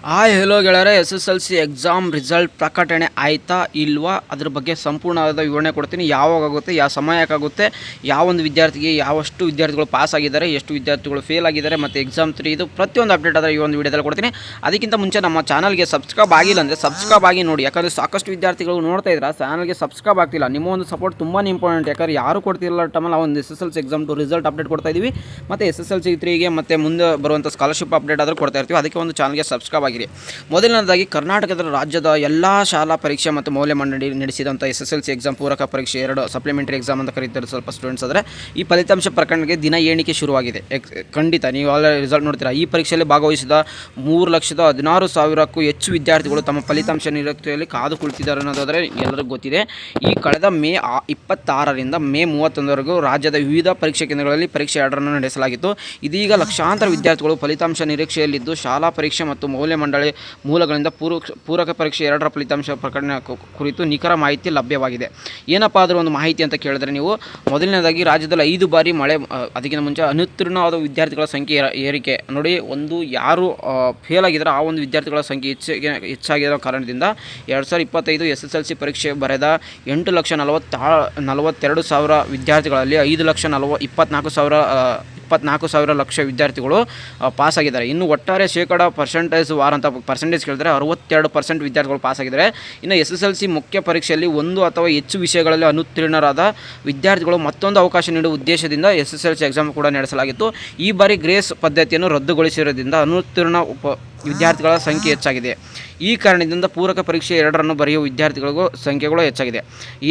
Hello ಗೆಳೆಯರೆ, SSLC exam result ಪ್ರಕಟಣೆ ಆಯಿತಾ ಇಲ್ವಾ ಅದ್ರ ಬಗ್ಗೆ ಸಂಪೂರ್ಣವಾದ ವಿವರಣೆ ಕೊಡ್ತೀನಿ. ಯಾವಾಗ ಆಗುತ್ತೆ, ಯಾವ ಸಮಯಕ್ಕಾಗುತ್ತೆ, ಯಾವೊಂದು ವಿದ್ಯಾರ್ಥಿಗೆ ಯಾವಷ್ಟು ವಿದ್ಯಾರ್ಥಿಗಳು ಪಾಸ್ ಆಗಿದ್ದಾರೆ, ಎಷ್ಟು ವಿದ್ಯಾರ್ಥಿಗಳು ಫೇಲ್ ಆಗಿದ್ದಾರೆ ಮತ್ತು ಎಕ್ಸಾಮ್ 3 ಇದು ಪ್ರತಿಯೊಂದು ಅಪ್ಡೇಟ್ ಆದರೆ ಈ ಒಂದು ವಿಡಿಯೋದಲ್ಲಿ ಕೊಡ್ತೀನಿ. ಅದಕ್ಕಿಂತ ಮುಂಚೆ ನಮ್ಮ ಚಾನಲ್ಗೆ ಸಬ್ಸ್ಕ್ರೈಬ್ ಆಗಿಲ್ಲ ಅಂದರೆ ಸಬ್ಸ್ಕ್ರೈಬ್ ಆಗಿ ನೋಡಿ. ಯಾಕಂದರೆ ಸಾಕಷ್ಟು ವಿದ್ಯಾರ್ಥಿಗಳು ನೋಡ್ತಾ ಇದ್ದಾರೆ, ಚಾನಲ್ಗೆ ಸಬ್ಸ್ಕ್ರೈಬ್ ಆಗ್ತಿಲ್ಲ. ನಿಮ್ಮ ಒಂದು ಸಪೋರ್ಟ್ ತುಂಬಾ ಇಂಪಾರ್ಟೆಂಟ್. ಯಾಕಂದರೆ ಯಾರು ಕೊಡ್ತಿರಲ್ಲ ಟೈಮಲ್ಲಿ ಒಂದು SSLC ಎಕ್ಸಾಮ್ ರಿಸಲ್ಟ್ ಅಪ್ಡೇಟ್ ಕೊಡ್ತಾ ಇದ್ದೀವಿ ಮತ್ತು SSLC 3ಗೆ ಮತ್ತು ಮುಂದೆ ಬರುವಂಥ ಸ್ಕಾಲರ್ಶಿಪ್ ಅಪ್ಡೇಟ್ ಆದರೂ ಕೊಡ್ತಾ ಇರ್ತೀವಿ. ಅದಕ್ಕೆ ಒಂದು ಚಾನಲ್ಗೆ ಸಬ್ಸ್ಕ್ರೈಬ್ ಆಗಿದೆ. ಮೊದಲನೇದಾಗಿ ಕರ್ನಾಟಕದ ರಾಜ್ಯದ ಎಲ್ಲ ಶಾಲಾ ಪರೀಕ್ಷೆ ಮತ್ತು ಮೌಲ್ಯ ಮಂಡಳಿ ನಡೆಸಿದಂಥ SSLC ಎಕ್ಸಾಮ್ ಪೂರಕ ಪರೀಕ್ಷೆ 2 ಸಪ್ಲಿಮೆಂಟರಿ ಎಕ್ಸಾಮ್ ಅಂತ ಕರೀತಾರೆ ಸ್ವಲ್ಪ ಸ್ಟೂಡೆಂಟ್ಸ್. ಆದರೆ ಈ ಫಲಿತಾಂಶ ಪ್ರಕಟಣೆಗೆ ದಿನ ಎಣಿಕೆ ಶುರುವಾಗಿದೆ. ಖಂಡಿತ ನೀವು ಆಲ್ರೆಡಿ ರಿಸಲ್ಟ್ ನೋಡ್ತೀರಾ. ಈ ಪರೀಕ್ಷೆಯಲ್ಲಿ ಭಾಗವಹಿಸಿದ 3,16,000ಕ್ಕೂ ಹೆಚ್ಚು ವಿದ್ಯಾರ್ಥಿಗಳು ತಮ್ಮ ಫಲಿತಾಂಶ ನಿರೀಕ್ಷೆಯಲ್ಲಿ ಕಾದು ಕುಳಿತಿದ್ದಾರೆ ಅನ್ನೋದಾದರೆ ಎಲ್ಲರಿಗೂ ಗೊತ್ತಿದೆ. ಈ ಕಳೆದ ಮೇ 26ರಿಂದ ಮೇ 31ವರೆಗೂ ರಾಜ್ಯದ ವಿವಿಧ ಪರೀಕ್ಷಾ ಕೇಂದ್ರಗಳಲ್ಲಿ ಪರೀಕ್ಷೆ 2 ನಡೆಸಲಾಗಿತ್ತು. ಇದೀಗ ಲಕ್ಷಾಂತರ ವಿದ್ಯಾರ್ಥಿಗಳು ಫಲಿತಾಂಶ ನಿರೀಕ್ಷೆಯಲ್ಲಿದ್ದು ಶಾಲಾ ಪರೀಕ್ಷೆ ಮತ್ತು ಮೌಲ್ಯ ಮಂಡಳಿ ಮೂಲಗಳಿಂದ ಪೂರಕ ಪರೀಕ್ಷೆ 2ರ ಫಲಿತಾಂಶ ಪ್ರಕಟಣೆ ಕುರಿತು ನಿಖರ ಮಾಹಿತಿ ಲಭ್ಯವಾಗಿದೆ. ಏನಪ್ಪ ಅದರ ಒಂದು ಮಾಹಿತಿ ಅಂತ ಕೇಳಿದ್ರೆ, ನೀವು ಮೊದಲನೇದಾಗಿ ರಾಜ್ಯದಲ್ಲಿ 5 ಬಾರಿ ಮಳೆ, ಅದಕ್ಕಿಂತ ಮುಂಚೆ ಅನುತ್ತೀರ್ಣವಾದ ವಿದ್ಯಾರ್ಥಿಗಳ ಸಂಖ್ಯೆ ಏರಿಕೆ ನೋಡಿ. ಒಂದು ಯಾರು ಫೇಲ್ ಆಗಿದ್ದಾರೆ ಆ ಒಂದು ವಿದ್ಯಾರ್ಥಿಗಳ ಸಂಖ್ಯೆ ಹೆಚ್ಚಾಗಿರೋ ಕಾರಣದಿಂದ 2025 SSLC ಪರೀಕ್ಷೆ ಬರೆದ 8,42,000 ವಿದ್ಯಾರ್ಥಿಗಳಲ್ಲಿ 5,24,000 ಲಕ್ಷ ವಿದ್ಯಾರ್ಥಿಗಳು ಪಾಸಾಗಿದ್ದಾರೆ. ಇನ್ನು ಒಟ್ಟಾರೆ ಪರ್ಸೆಂಟೇಜ್ ಅಂತ ಪರ್ಸೆಂಟೇಜ್ ಕೇಳಿದರೆ 62% ವಿದ್ಯಾರ್ಥಿಗಳು ಪಾಸಾಗಿದ್ದಾರೆ. ಇನ್ನು SSLC ಮುಖ್ಯ ಪರೀಕ್ಷೆಯಲ್ಲಿ 1 ಅಥವಾ ಹೆಚ್ಚು ವಿಷಯಗಳಲ್ಲಿ ಅನುತ್ತೀರ್ಣರಾದ ವಿದ್ಯಾರ್ಥಿಗಳು ಮತ್ತೊಂದು ಅವಕಾಶ ನೀಡುವ ಉದ್ದೇಶದಿಂದ SSLC ಎಕ್ಸಾಮ್ ಕೂಡ ನಡೆಸಲಾಗಿತ್ತು. ಈ ಬಾರಿ ಗ್ರೇಸ್ ಪದ್ಧತಿಯನ್ನು ರದ್ದುಗೊಳಿಸಿರೋದ್ರಿಂದ ಅನುತ್ತೀರ್ಣ ವಿದ್ಯಾರ್ಥಿಗಳ ಸಂಖ್ಯೆ ಹೆಚ್ಚಾಗಿದೆ. ಈ ಕಾರಣದಿಂದ ಪೂರಕ ಪರೀಕ್ಷೆ 2ರನ್ನು ಬರೆಯುವ ವಿದ್ಯಾರ್ಥಿಗಳಿಗೂ ಸಂಖ್ಯೆಗಳು ಹೆಚ್ಚಾಗಿದೆ.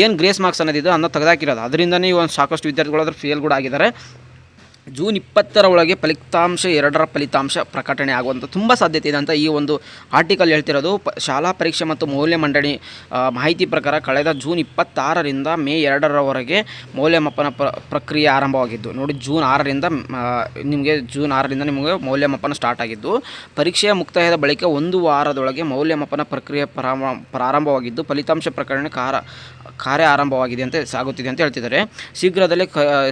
ಏನು ಗ್ರೇಸ್ ಮಾರ್ಕ್ಸ್ ಅನ್ನೋದಿದೆ ಅನ್ನೋ ತೆಗೆದಾಕಿರೋದು, ಅದರಿಂದನೇ ಒಂದು ಸಾಕಷ್ಟು ವಿದ್ಯಾರ್ಥಿಗಳು ಅದ್ರ ಫೇಲ್ ಕೂಡ ಆಗಿದ್ದಾರೆ. ಜೂನ್ 20ರ ಒಳಗೆ ಫಲಿತಾಂಶ 2ರ ಫಲಿತಾಂಶ ಪ್ರಕಟಣೆ ಆಗುವಂಥ ತುಂಬ ಸಾಧ್ಯತೆ ಇದೆ ಅಂತ ಈ ಒಂದು ಆರ್ಟಿಕಲ್ ಹೇಳ್ತಿರೋದು. ಶಾಲಾ ಪರೀಕ್ಷೆ ಮತ್ತು ಮೌಲ್ಯ ಮಂಡಳಿ ಮಾಹಿತಿ ಪ್ರಕಾರ ಕಳೆದ ಜೂನ್ 26ರಿಂದ ಮೇ 2ರವರೆಗೆ ಮೌಲ್ಯಮಾಪನ ಪ್ರಕ್ರಿಯೆ ಆರಂಭವಾಗಿದ್ದು ನೋಡಿ. ಜೂನ್ 6ರಿಂದ ನಿಮಗೆ ಮೌಲ್ಯಮಾಪನ ಸ್ಟಾರ್ಟ್ ಆಗಿದ್ದು, ಪರೀಕ್ಷೆಯ ಮುಕ್ತಾಯದ ಬಳಿಕ 1 ವಾರದೊಳಗೆ ಮೌಲ್ಯಮಾಪನ ಪ್ರಕ್ರಿಯೆ ಪ್ರಾರಂಭವಾಗಿದ್ದು ಫಲಿತಾಂಶ ಪ್ರಕಟಣೆ ಕಾರ್ಯ ಆರಂಭವಾಗಿದೆ ಅಂತ ಸಾಗುತ್ತಿದೆ ಅಂತ ಹೇಳ್ತಿದ್ದಾರೆ. ಶೀಘ್ರದಲ್ಲೇ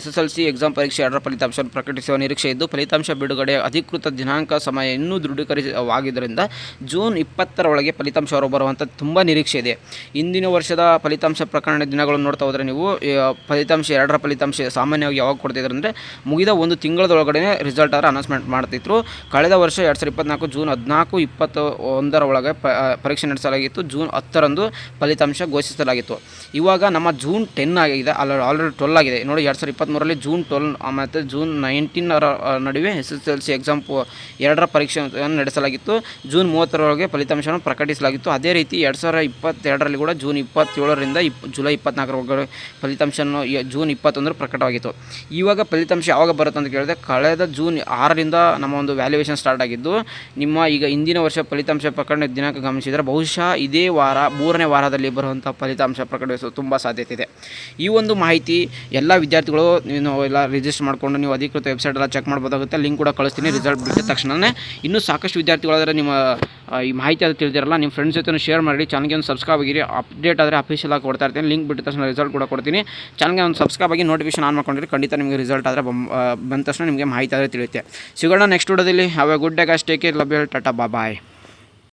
SSLC ಎಕ್ಸಾಮ್ ಪರೀಕ್ಷೆ 2ರ ಫಲಿತಾಂಶ ಪ್ರಕಟಿಸುವ ನಿರೀಕ್ಷೆ ಇದ್ದು, ಫಲಿತಾಂಶ ಬಿಡುಗಡೆ ಅಧಿಕೃತ ದಿನಾಂಕ ಸಮಯ ಇನ್ನೂ ದೃಢೀಕರಿಸವಾಗಿದ್ದರಿಂದ ಜೂನ್ 20ರ ಒಳಗೆ ಫಲಿತಾಂಶ ಹೊರಬರುವಂಥ ತುಂಬ ನಿರೀಕ್ಷೆ ಇದೆ. ಇಂದಿನ ವರ್ಷದ ಫಲಿತಾಂಶ ಪ್ರಕಟಣೆ ದಿನಗಳನ್ನು ನೋಡ್ತಾ ಹೋದರೆ ನೀವು, ಫಲಿತಾಂಶ 2ರ ಫಲಿತಾಂಶ ಸಾಮಾನ್ಯವಾಗಿ ಯಾವಾಗ ಕೊಡ್ತಿದ್ರು ಅಂದರೆ ಮುಗಿದ 1 ತಿಂಗಳದೊಳಗಡೆ ರಿಸಲ್ಟ್ ಅನೌನ್ಸ್ಮೆಂಟ್ ಮಾಡ್ತಿದ್ರು. ಕಳೆದ ವರ್ಷ 2024 ಜೂನ್ 14, 21ರ ಒಳಗೆ ಪರೀಕ್ಷೆ ನಡೆಸಲಾಗಿತ್ತು. ಜೂನ್ 10ರಂದು ಫಲಿತಾಂಶ ಘೋಷಿಸಲಾಗಿತ್ತು. ಇವಾಗ ನಮ್ಮ ಜೂನ್ 10 ಆಗಿದೆ, ಆಲ್ರೆಡಿ 12 ಆಗಿದೆ ನೋಡಿ. 2023ರಲ್ಲಿ ಜೂನ್ 12 ಮತ್ತು ಜೂನ್ 19ರ ನಡುವೆ SSLC ಎಕ್ಸಾಮ್ 2ರ ಪರೀಕ್ಷೆಯನ್ನು ನಡೆಸಲಾಗಿತ್ತು. ಜೂನ್ 30ರೊಳಗೆ ಫಲಿತಾಂಶವನ್ನು ಪ್ರಕಟಿಸಲಾಗಿತ್ತು. ಅದೇ ರೀತಿ 2022ರಲ್ಲಿ ಕೂಡ ಜೂನ್ 27ರಿಂದ ಜುಲೈ 24ರವರೆಗೆ ಫಲಿತಾಂಶವನ್ನು ಜೂನ್ 21 ಪ್ರಕಟವಾಗಿತ್ತು. ಇವಾಗ ಫಲಿತಾಂಶ ಯಾವಾಗ ಬರುತ್ತೆ ಅಂತ ಕೇಳಿದ್ರೆ, ಕಳೆದ ಜೂನ್ 6ರಿಂದ ನಮ್ಮ ಒಂದು ವ್ಯಾಲ್ಯೂಯೇಷನ್ ಸ್ಟಾರ್ಟ್ ಆಗಿದ್ದು, ನಿಮ್ಮ ಈಗ ಇಂದಿನ ವರ್ಷ ಫಲಿತಾಂಶ ಪ್ರಕಟಣೆ ದಿನಾಂಕ ಗಮನಿಸಿದರೆ ಬಹುಶಃ ಇದೇ ವಾರ 3ನೇ ವಾರದಲ್ಲಿ ಬರುವಂಥ ಫಲಿತಾಂಶ ಪ್ರಕಟಿಸುವ ತುಂಬ ಸಾಧ್ಯತೆ ಇದೆ. ಈ ಒಂದು ಮಾಹಿತಿ ಎಲ್ಲ ವಿದ್ಯಾರ್ಥಿಗಳು ಎಲ್ಲ ರಿಜಿಸ್ಟರ್ ಮಾಡಿಕೊಂಡು ನೀವು ಅಧಿಕೃತ ವೆಬ್ಸೈಟ್ ಎಲ್ಲ ಚೆಕ್ ಮಾಡ್ಬೋದಾಗುತ್ತೆ. ಲಿಂಕ್ ಕೂಡ ಕಳಿಸ್ತೀನಿ ರಿಸಲ್ಟ್ ಬಿಟ್ಟಿದ ತಕ್ಷಣವೇ. ಇನ್ನೂ ಸಾಕಷ್ಟು ವಿದ್ಯಾರ್ಥಿಗಳಾದರೆ ನಿಮ್ಮ ಈ ಮಾಹಿತಿ ಅದು ತಿಳಿದಿರಲ್ಲ, ನಿಮ್ಮ ಫ್ರೆಂಡ್ಸ್ ಜೊತೆ ಶೇರ್ ಮಾಡಿ. ಚಾನಲ್ಗೆ ಒಂದು ಸಬ್ಸ್ಕ್ರೈಬ್ ಆಗಿರಿ. ಅಪ್ಡೇಟ್ ಆದರೆ ಅಫಿಷಿಯಲ್ ಆಗಿ ಕೊಡ್ತಾ ಇರ್ತೀನಿ. ಲಿಂಕ್ ಬಿಟ್ಟಿದ ತಕ್ಷಣ ರಿಸಲ್ಟ್ ಕೂಡ ಕೊಡ್ತೀನಿ. ಚಾನಲ್ಗೆ ಒಂದು ಸಬ್ಸ್ಕ್ರೈಬ್ ಆಗಿ ನೋಟಿಫಿಕೇಶನ್ ಆನ್ ಮಾಡ್ಕೊಂಡಿರಿ. ಖಂಡಿತ ನಿಮಗೆ ರಿಸಲ್ಟ್ ಆದರೆ ಬಂದ ತಕ್ಷಣ ನಿಮಗೆ ಮಾಹಿತಿ ಆದರೆ ತಿಳಿಯುತ್ತೆ. ಸಿಗೋಣ ನೆಕ್ಸ್ಟ್ ವಿಡಿಯೋದಲ್ಲಿ. Have a good day guys. Take care. Love you all. Tata bye.